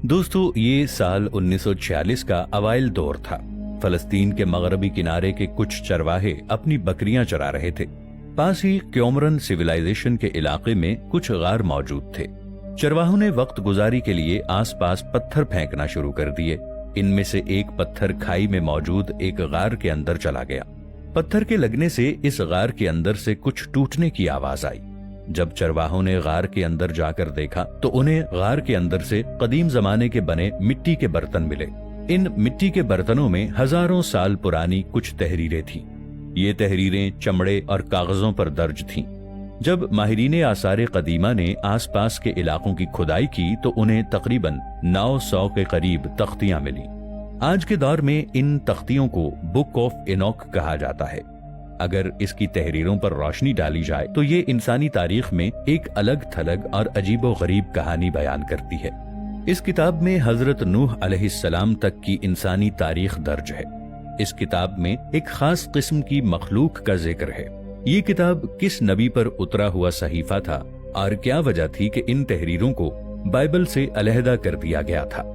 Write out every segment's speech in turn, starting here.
दोस्तों, ये साल 1946 का अवाइल दौर था। फलस्तीन के मगरबी किनारे के कुछ चरवाहे अपनी बकरियां चरा रहे थे। पास ही क्योमरन सिविलाइजेशन के इलाके में कुछ गार मौजूद थे। चरवाहों ने वक्त गुजारी के लिए आसपास पत्थर फेंकना शुरू कर दिए। इनमें से एक पत्थर खाई में मौजूद एक गार के अंदर चला गया। पत्थर के लगने से इस गार के अंदर से कुछ टूटने की आवाज आई। जब चरवाहों ने गार के अंदर जाकर देखा तो उन्हें गार के अंदर से कदीम जमाने के बने मिट्टी के बर्तन मिले। इन मिट्टी के बर्तनों में हजारों साल पुरानी कुछ तहरीरें थीं। ये तहरीरें चमड़े और कागजों पर दर्ज थीं। जब माहिरीने आसारे कदीमा ने आसपास के इलाकों की खुदाई की तो उन्हें तकरीबन 900 के करीब तख्तियां मिली। आज के दौर में इन तख्तियों को बुक ऑफ एनॉक कहा जाता है। अगर इसकी तहरीरों पर रोशनी डाली जाए तो ये इंसानी तारीख में एक अलग थलग और अजीबो गरीब कहानी बयान करती है। इस किताब में हजरत नूह अलैहिस्सलाम तक की इंसानी तारीख दर्ज है। इस किताब में एक खास किस्म की मखलूक का जिक्र है। ये किताब किस नबी पर उतरा हुआ सहीफा था और क्या वजह थी कि इन तहरीरों को बाइबल से अलहदा कर दिया गया था।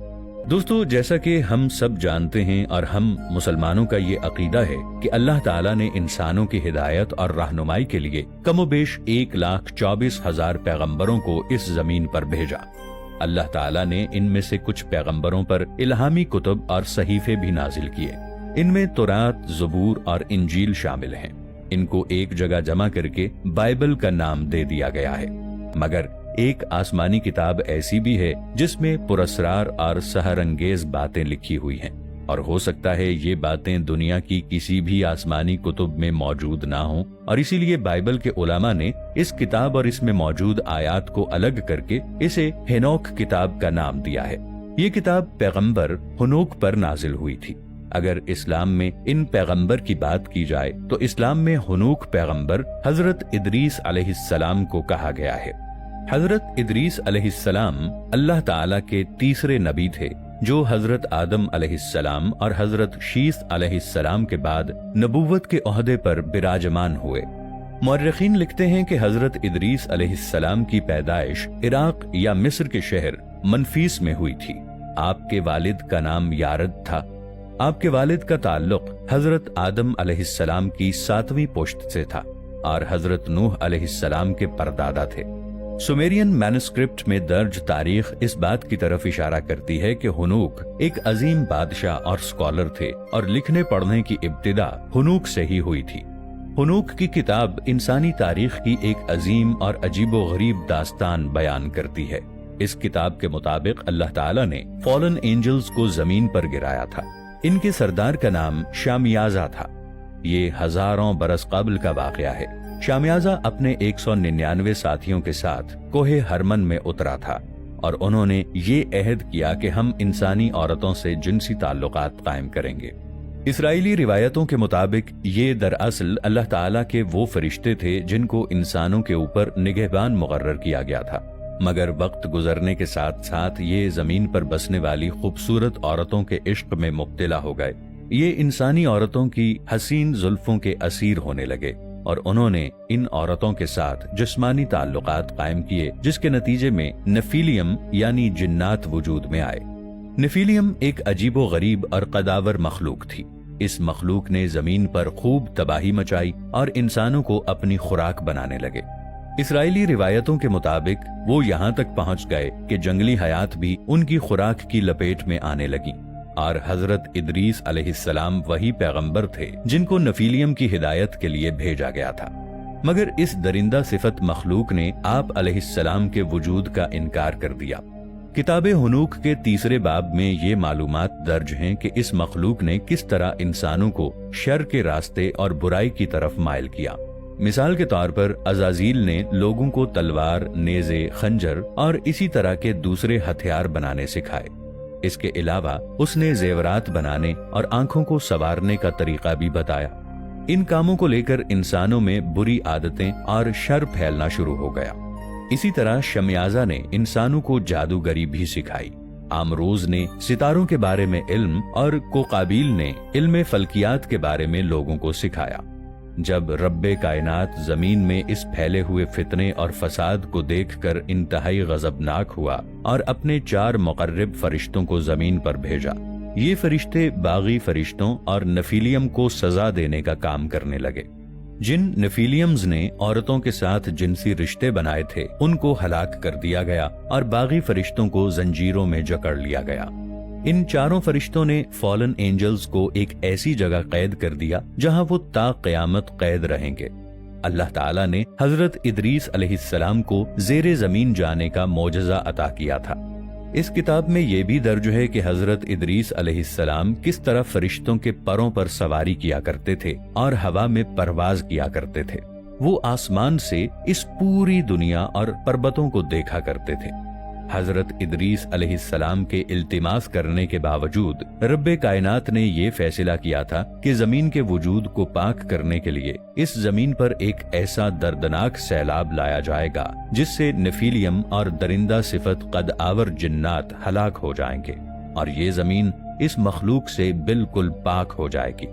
दोस्तों, जैसा कि हम सब जानते हैं और हम मुसलमानों का ये अकीदा है कि अल्लाह ताला ने इंसानों की हिदायत और रहनुमाई के लिए कमोबेश 1,24,000 पैगंबरों को इस जमीन पर भेजा। अल्लाह ताला ने इनमें से कुछ पैगंबरों पर इल्हामी कुतुब और सहीफे भी नाजिल किए। इनमें तौरात, ज़बूर और इंजील शामिल हैं। इनको एक जगह जमा करके बाइबल का नाम दे दिया गया है। मगर एक आसमानी किताब ऐसी भी है जिसमें पुरस्रार और सहरंगेज बातें लिखी हुई हैं, और हो सकता है ये बातें दुनिया की किसी भी आसमानी कुतुब में मौजूद ना हों, और इसीलिए बाइबल के उलमा ने इस किताब और इसमें मौजूद आयात को अलग करके इसे हेनोक किताब का नाम दिया है। ये किताब पैगंबर हुनोक पर नाजिल हुई थी। अगर इस्लाम में इन पैगंबर की बात की जाए तो इस्लाम में हुनूक पैगंबर हजरत इदरीस अलैहिस्सलाम को कहा गया है। हजरत इदरीस अलैहिस्सलाम अल्लाह ताला के तीसरे नबी थे जो हजरत आदम अलैहिस्सलाम और हजरत शीस अलैहिस्सलाम के बाद नबुव्वत के ओहदे पर बिराजमान हुए। मुअर्रिखीन लिखते हैं कि हजरत इदरीस अलैहिस्सलाम की पैदाइश इराक या मिस्र के शहर मनफीस में हुई थी। आपके वालिद का नाम यारद था। आपके वालिद का ताल्लुक हजरत आदम अलैहिस्सलाम की 7वीं पुश्त से था और हजरत नूह अलैहिस्सलाम के परदादा थे। सुमेरियन मैन्युस्क्रिप्ट में दर्ज तारीख इस बात की तरफ इशारा करती है कि हुनूक एक अजीम बादशाह और स्कॉलर थे और लिखने पढ़ने की इब्तिदा हुनूक से ही हुई थी। हुनूक की किताब इंसानी तारीख की एक अजीम और अजीबो गरीब दास्तान बयान करती है। इस किताब के मुताबिक अल्लाह ताला ने फॉलन एंजल्स को जमीन पर गिराया था। इनके सरदार का नाम शामियाजा था। ये हजारों बरस कबल का वाकया है। शामियाजा अपने 199 साथियों के साथ कोहे हरमन में उतरा था और उन्होंने ये अहद किया कि हम इंसानी औरतों से जिनसी ताल्लुकात कायम करेंगे। इसराइली रिवायतों के मुताबिक ये दरअसल अल्लाह ताला के वो फरिश्ते थे जिनको इंसानों के ऊपर निगहबान मुकर्रर किया गया था। मगर वक्त गुजरने के साथ साथ ये जमीन पर बसने वाली खूबसूरत औरतों के इश्क में मुब्तला हो गए। ये इंसानी औरतों की हसीन जुल्फों के असीर होने लगे और उन्होंने इन औरतों के साथ जिस्मानी ताल्लुकात कायम किए, जिसके नतीजे में नफीलियम यानी जिन्नात वजूद में आए। नफीलियम एक अजीबो गरीब और कदावर मखलूक थी। इस मखलूक ने जमीन पर खूब तबाही मचाई और इंसानों को अपनी खुराक बनाने लगे। इसराइली रिवायतों के मुताबिक वो यहाँ तक पहुँच गए कि जंगली हयात भी उनकी खुराक की लपेट में आने लगी और हजरत इदरीस अलैहिस्सलाम वही पैगंबर थे जिनको नफीलियम की हिदायत के लिए भेजा गया था। मगर इस दरिंदा सिफत मखलूक ने आप अलैहिस्सलाम के वजूद का इनकार कर दिया। किताबे हुनूक के 3 बाब में ये मालूमात दर्ज हैं कि इस मखलूक ने किस तरह इंसानों को शर के रास्ते और बुराई की तरफ माइल किया। मिसाल के तौर पर अजाजील ने लोगों को तलवार, नेज़े, खंजर और इसी तरह के दूसरे हथियार बनाने सिखाए। इसके अलावा उसने जेवरात बनाने और आंखों को संवारने का तरीका भी बताया। इन कामों को लेकर इंसानों में बुरी आदतें और शर फैलना शुरू हो गया। इसी तरह शमियाजा ने इंसानों को जादूगरी भी सिखाई। आमरोज ने सितारों के बारे में इल्म और कोकाबिल ने इल्म फल्कियात के बारे में लोगों को सिखाया। جب رب کائنات زمین میں اس پھیلے ہوئے فتنے اور فساد کو دیکھ کر انتہائی غضبناک ہوا اور اپنے 4 مقرب فرشتوں کو زمین پر بھیجا۔ یہ فرشتے باغی فرشتوں اور نفیلیم کو سزا دینے کا کام کرنے لگے۔ جن نفیلیمز نے عورتوں کے ساتھ جنسی رشتے بنائے تھے ان کو ہلاک کر دیا گیا اور باغی فرشتوں کو زنجیروں میں جکڑ لیا گیا۔ ان 4 فرشتوں نے فالن اینجلز کو ایک ایسی جگہ قید کر دیا جہاں وہ تا قیامت قید رہیں گے۔ اللہ تعالیٰ نے حضرت ادریس علیہ السلام کو زیر زمین جانے کا معجزہ عطا کیا تھا۔ اس کتاب میں یہ بھی درج ہے کہ حضرت ادریس علیہ السلام کس طرح فرشتوں کے پروں پر سواری کیا کرتے تھے اور ہوا میں پرواز کیا کرتے تھے۔ وہ آسمان سے اس پوری دنیا اور پربتوں کو دیکھا کرتے تھے۔ حضرت ادریس علیہ السلام کے التماس کرنے کے باوجود رب کائنات نے یہ فیصلہ کیا تھا کہ زمین کے وجود کو پاک کرنے کے لیے اس زمین پر ایک ایسا دردناک سیلاب لایا جائے گا جس سے نفیلیم اور درندہ صفت قد آور جنات ہلاک ہو جائیں گے اور یہ زمین اس مخلوق سے بالکل پاک ہو جائے گی۔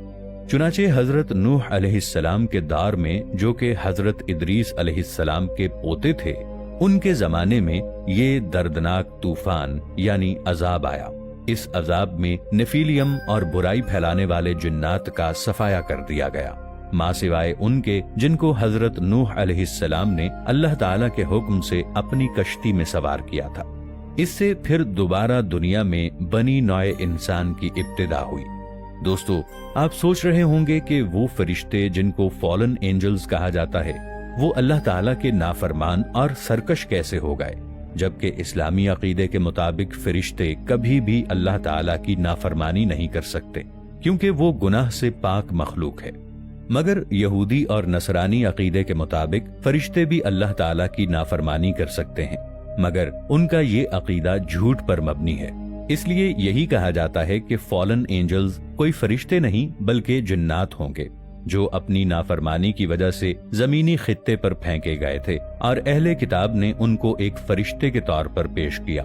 چنانچہ حضرت نوح علیہ السلام کے دور میں، جو کہ حضرت ادریس علیہ السلام کے پوتے تھے، ان کے زمانے میں یہ دردناک طوفان یعنی عذاب آیا۔ اس عذاب میں نفیلیم اور برائی پھیلانے والے جنات کا صفایا کر دیا گیا، ماں سوائے ان کے جن کو حضرت نوح علیہ السلام نے اللہ تعالیٰ کے حکم سے اپنی کشتی میں سوار کیا تھا۔ اس سے پھر دوبارہ دنیا میں بنی نوع انسان کی ابتدا ہوئی۔ دوستو، آپ سوچ رہے ہوں گے کہ وہ فرشتے جن کو فالن اینجلز کہا جاتا ہے وہ اللہ تعالیٰ کے نافرمان اور سرکش کیسے ہو گئے، جبکہ اسلامی عقیدے کے مطابق فرشتے کبھی بھی اللہ تعالیٰ کی نافرمانی نہیں کر سکتے کیونکہ وہ گناہ سے پاک مخلوق ہے۔ مگر یہودی اور نصرانی عقیدے کے مطابق فرشتے بھی اللہ تعالیٰ کی نافرمانی کر سکتے ہیں، مگر ان کا یہ عقیدہ جھوٹ پر مبنی ہے۔ اس لیے یہی کہا جاتا ہے کہ فالن اینجلز کوئی فرشتے نہیں بلکہ جنات ہوں گے جو اپنی نافرمانی کی وجہ سے زمینی خطے پر پھینکے گئے تھے، اور اہل کتاب نے ان کو ایک فرشتے کے طور پر پیش کیا،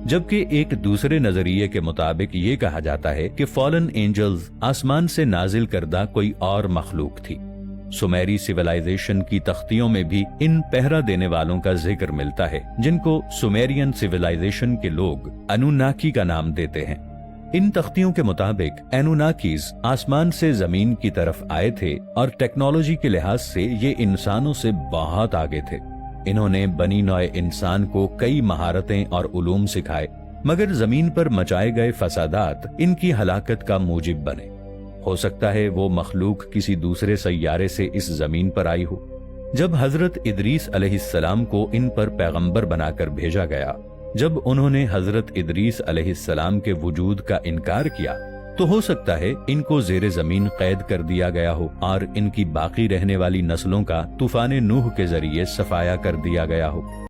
جبکہ ایک دوسرے نظریے کے مطابق یہ کہا جاتا ہے کہ فالن اینجلز آسمان سے نازل کردہ کوئی اور مخلوق تھی۔ سمیری سیولائزیشن کی تختیوں میں بھی ان پہرا دینے والوں کا ذکر ملتا ہے جن کو سمیرین سیولائزیشن کے لوگ انوناکی کا نام دیتے ہیں۔ ان تختیوں کے مطابق اینوناکیز آسمان سے زمین کی طرف آئے تھے اور ٹیکنالوجی کے لحاظ سے یہ انسانوں سے بہت آگے تھے۔ انہوں نے بنی نوع انسان کو کئی مہارتیں اور علوم سکھائے، مگر زمین پر مچائے گئے فسادات ان کی ہلاکت کا موجب بنے۔ ہو سکتا ہے وہ مخلوق کسی دوسرے سیارے سے اس زمین پر آئی ہو۔ جب حضرت ادریس علیہ السلام کو ان پر پیغمبر بنا کر بھیجا گیا، جب انہوں نے حضرت ادریس علیہ السلام کے وجود کا انکار کیا تو ہو سکتا ہے ان کو زیر زمین قید کر دیا گیا ہو اور ان کی باقی رہنے والی نسلوں کا طوفان نوح کے ذریعے صفایا کر دیا گیا ہو۔